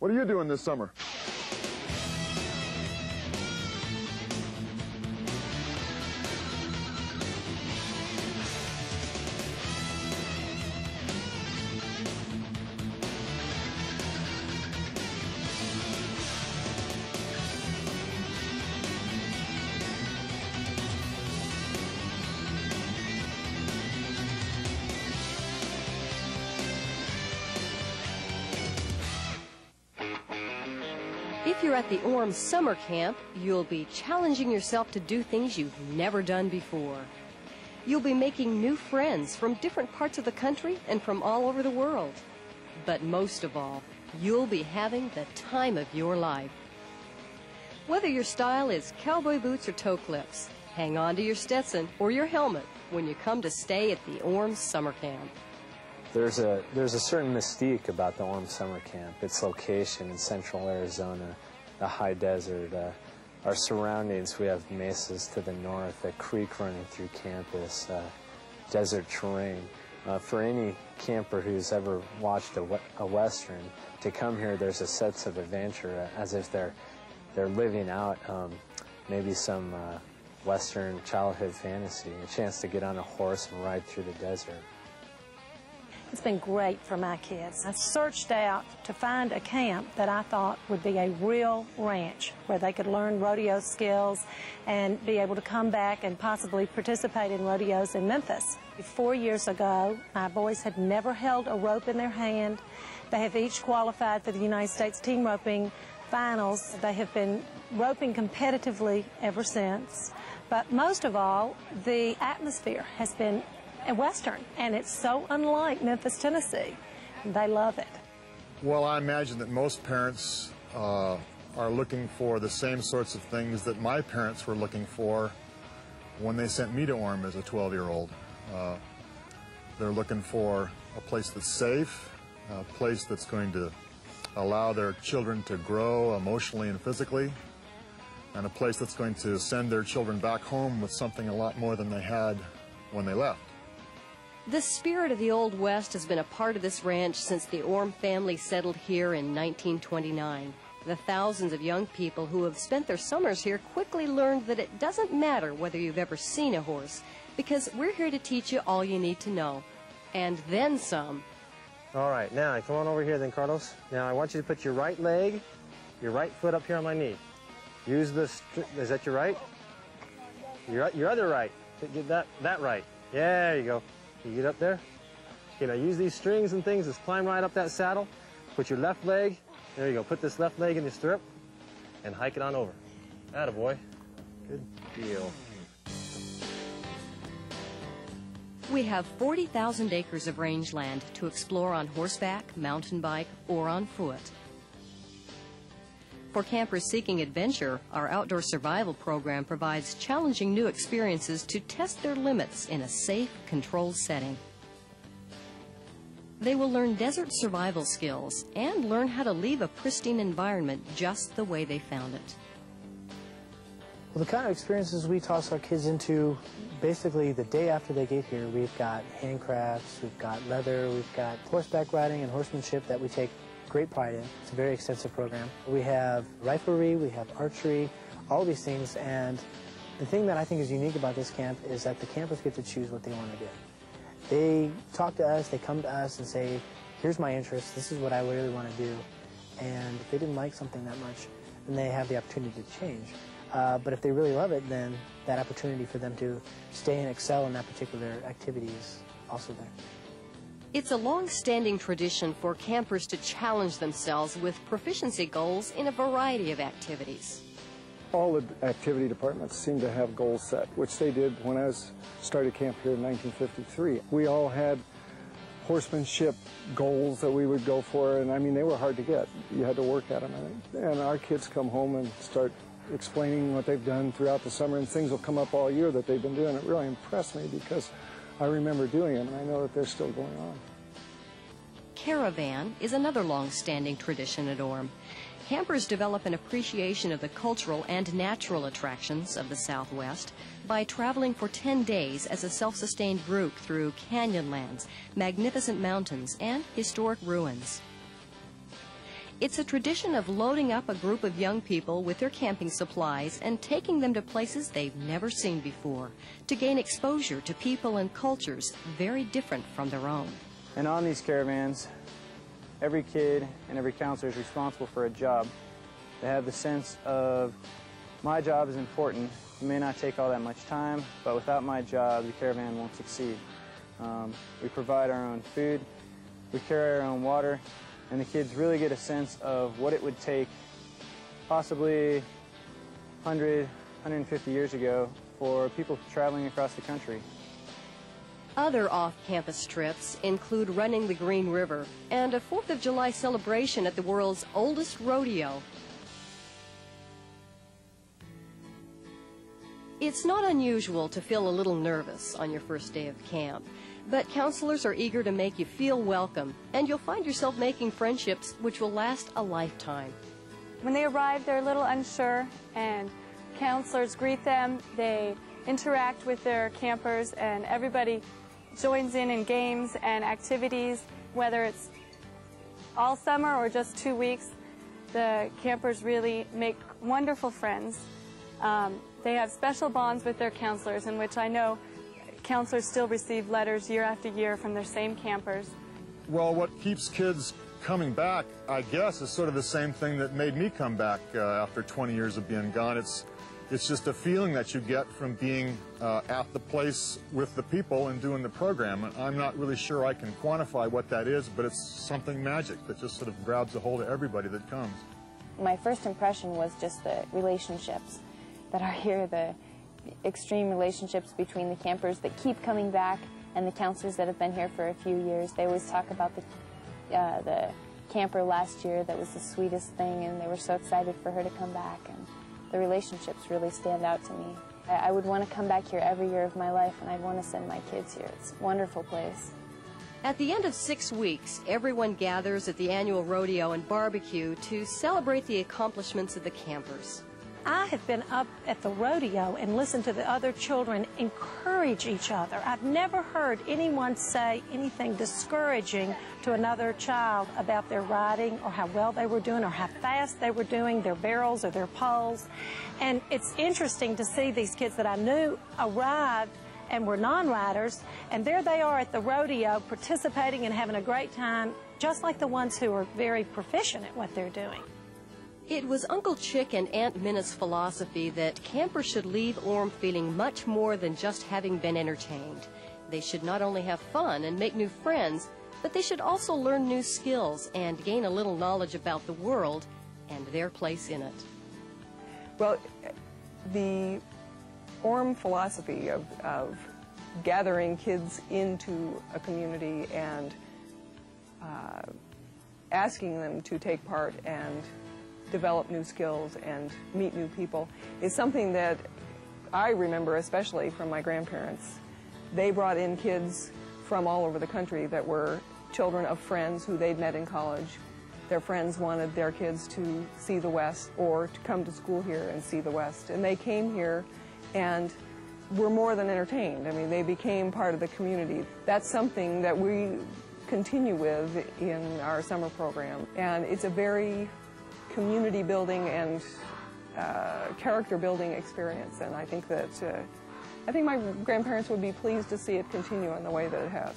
What are you doing this summer? If you're at the Orem Summer Camp, you'll be challenging yourself to do things you've never done before. You'll be making new friends from different parts of the country and from all over the world. But most of all, you'll be having the time of your life. Whether your style is cowboy boots or toe clips, hang on to your Stetson or your helmet when you come to stay at the Orem Summer Camp. There's a certain mystique about the Orem Summer Camp. Its location in central Arizona, the high desert, our surroundings. We have mesas to the north, a creek running through campus, desert terrain. For any camper who's ever watched a Western, to come here, there's a sense of adventure, as if they're living out maybe some Western childhood fantasy, a chance to get on a horse and ride through the desert. It's been great for my kids. I searched out to find a camp that I thought would be a real ranch where they could learn rodeo skills and be able to come back and possibly participate in rodeos in Memphis. 4 years ago, my boys had never held a rope in their hand. They have each qualified for the United States Team Roping Finals. They have been roping competitively ever since. But most of all, the atmosphere has been a Western, and it's so unlike Memphis, Tennessee. They love it. Well, I imagine that most parents are looking for the same sorts of things that my parents were looking for when they sent me to Orem as a 12-year-old. They're looking for a place that's safe, a place that's going to allow their children to grow emotionally and physically, and a place that's going to send their children back home with something a lot more than they had when they left. The spirit of the Old West has been a part of this ranch since the Orem family settled here in 1929. The thousands of young people who have spent their summers here quickly learned that it doesn't matter whether you've ever seen a horse, because we're here to teach you all you need to know, and then some. All right, now come on over here then, Carlos. Now I want you to put your right leg, your right foot up here on my knee. Use this, is that your right? Your other right. Get that right. Yeah, there you go. You get up there. Okay, now use these strings and things. Just climb right up that saddle. Put your left leg. There you go. Put this left leg in the stirrup and hike it on over. Attaboy. Good deal. We have 40,000 acres of rangeland to explore on horseback, mountain bike, or on foot. For campers seeking adventure, our outdoor survival program provides challenging new experiences to test their limits in a safe, controlled setting. They will learn desert survival skills and learn how to leave a pristine environment just the way they found it. Well, the kind of experiences we toss our kids into, basically the day after they get here, we've got handcrafts, we've got leather, we've got horseback riding and horsemanship that we take great pride in. It's a very extensive program. We have riflery, we have archery, all these things, and the thing that I think is unique about this camp is that the campers get to choose what they want to do. They talk to us, they come to us and say, here's my interest, this is what I really want to do, and if they didn't like something that much, then they have the opportunity to change. But if they really love it, then that opportunity for them to stay and excel in that particular activity is also there. It's a long-standing tradition for campers to challenge themselves with proficiency goals in a variety of activities. All the activity departments seem to have goals set, which they did when I started camp here in 1953. We all had horsemanship goals that we would go for, and I mean, they were hard to get. You had to work at them. And our kids come home and start explaining what they've done throughout the summer, and things will come up all year that they've been doing. It really impressed me because I remember doing them, and I know that they're still going on. Caravan is another long-standing tradition at Orem. Campers develop an appreciation of the cultural and natural attractions of the Southwest by traveling for 10 days as a self-sustained group through canyonlands, magnificent mountains, and historic ruins. It's a tradition of loading up a group of young people with their camping supplies and taking them to places they've never seen before to gain exposure to people and cultures very different from their own. And on these caravans, every kid and every counselor is responsible for a job. They have the sense of, my job is important. It may not take all that much time, but without my job, the caravan won't succeed. We provide our own food, we carry our own water, and the kids really get a sense of what it would take possibly 100, 150 years ago for people traveling across the country. Other off-campus trips include running the Green River and a 4th of July celebration at the world's oldest rodeo. It's not unusual to feel a little nervous on your first day of camp, but counselors are eager to make you feel welcome, and you'll find yourself making friendships which will last a lifetime. When they arrive, they're a little unsure, and counselors greet them. They interact with their campers, and everybody joins in games and activities, whether it's all summer or just 2 weeks. The campers really make wonderful friends. They have special bonds with their counselors, in which I know counselors still receive letters year after year from their same campers. Well, what keeps kids coming back, I guess, is sort of the same thing that made me come back after 20 years of being gone. It's just a feeling that you get from being at the place with the people and doing the program. I'm not really sure I can quantify what that is, but it's something magic that just sort of grabs a hold of everybody that comes. My first impression was just the relationships that are here, the extreme relationships between the campers that keep coming back and the counselors that have been here for a few years. They always talk about the camper last year that was the sweetest thing, and they were so excited for her to come back, and the relationships really stand out to me. I would want to come back here every year of my life, and I'd want to send my kids here. It's a wonderful place. At the end of 6 weeks, everyone gathers at the annual rodeo and barbecue to celebrate the accomplishments of the campers. I have been up at the rodeo and listened to the other children encourage each other. I've never heard anyone say anything discouraging to another child about their riding or how well they were doing or how fast they were doing their barrels or their poles. And it's interesting to see these kids that I knew arrived and were non-riders, and there they are at the rodeo participating and having a great time, just like the ones who are very proficient at what they're doing. It was Uncle Chick and Aunt Minna's philosophy that campers should leave Orm feeling much more than just having been entertained. They should not only have fun and make new friends, but they should also learn new skills and gain a little knowledge about the world and their place in it. Well, the Orm philosophy of gathering kids into a community and asking them to take part and develop new skills and meet new people is something that I remember especially from my grandparents. They brought in kids from all over the country that were children of friends who they'd met in college. Their friends wanted their kids to see the West or to come to school here and see the West. And they came here and were more than entertained. I mean, they became part of the community. That's something that we continue with in our summer program. And it's a very community building and character building experience, and I think that my grandparents would be pleased to see it continue in the way that it has.